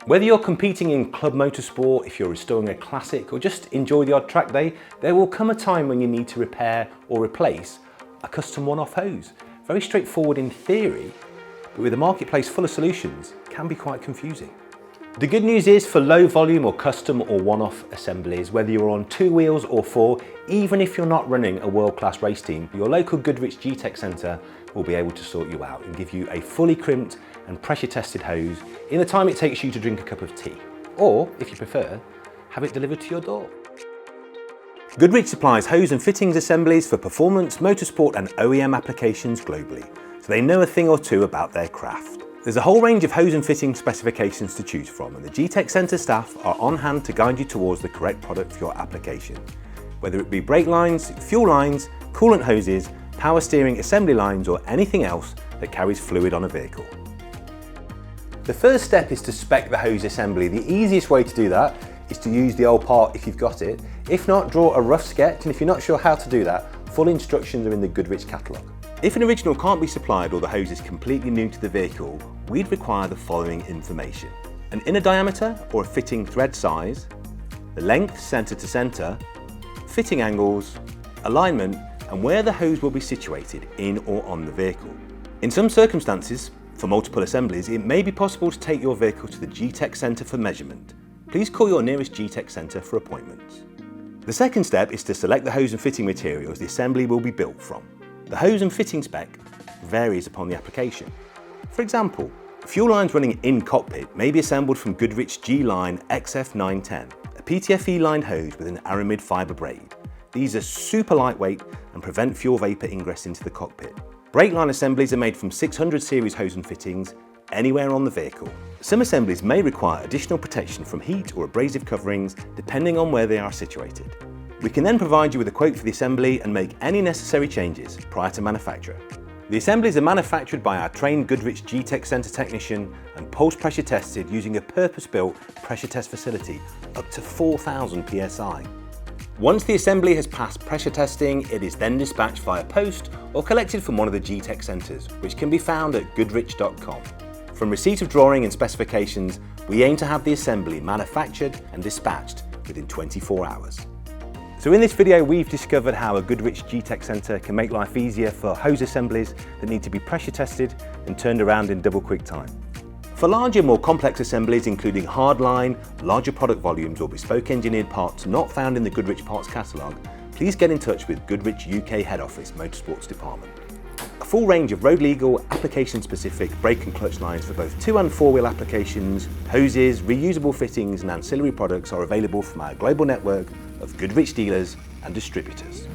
Whether you're competing in club motorsport, if you're restoring a classic, or just enjoy the odd track day, there will come a time when you need to repair or replace a custom one-off hose. Very straightforward in theory, but with a marketplace full of solutions, can be quite confusing. The good news is for low volume or custom or one-off assemblies, whether you're on 2 wheels or 4, even if you're not running a world-class race team, your local Goodridge G Tech Centre will be able to sort you out and give you a fully crimped and pressure tested hose in the time it takes you to drink a cup of tea. Or, if you prefer, have it delivered to your door. Goodridge supplies hose and fittings assemblies for performance, motorsport and OEM applications globally, so they know a thing or two about their craft. There's a whole range of hose and fitting specifications to choose from, and the G Tech Centre staff are on hand to guide you towards the correct product for your application. Whether it be brake lines, fuel lines, coolant hoses, power steering assembly lines or anything else that carries fluid on a vehicle. The first step is to spec the hose assembly. The easiest way to do that is to use the old part if you've got it. If not, draw a rough sketch, and if you're not sure how to do that, full instructions are in the Goodridge catalogue. If an original can't be supplied or the hose is completely new to the vehicle, we'd require the following information: an inner diameter or a fitting thread size, the length centre to centre, fitting angles, alignment, and where the hose will be situated in or on the vehicle. In some circumstances, for multiple assemblies, it may be possible to take your vehicle to the G Tech Centre for measurement. Please call your nearest G Tech Centre for appointments. The second step is to select the hose and fitting materials the assembly will be built from. The hose and fitting spec varies upon the application. For example, fuel lines running in cockpit may be assembled from Goodridge G Line XF910, a PTFE lined hose with an aramid fibre braid. These are super lightweight and prevent fuel vapour ingress into the cockpit. Brake line assemblies are made from 600 series hose and fittings anywhere on the vehicle. Some assemblies may require additional protection from heat or abrasive coverings depending on where they are situated. We can then provide you with a quote for the assembly and make any necessary changes prior to manufacture. The assemblies are manufactured by our trained Goodridge G Tech Centre technician and pulse pressure tested using a purpose-built pressure test facility up to 4,000 psi. Once the assembly has passed pressure testing, it is then dispatched via post or collected from one of the G Tech Centres, which can be found at goodridge.com. From receipt of drawing and specifications, we aim to have the assembly manufactured and dispatched within 24 hours. So in this video, we've discovered how a Goodridge G Tech Centre can make life easier for hose assemblies that need to be pressure tested and turned around in double quick time. For larger, more complex assemblies, including hardline, larger product volumes or bespoke engineered parts not found in the Goodridge parts catalogue, please get in touch with Goodridge UK Head Office Motorsports Department. A full range of road legal, application specific brake and clutch lines for both 2 and 4 wheel applications, hoses, reusable fittings and ancillary products are available from our global network of Goodridge dealers and distributors.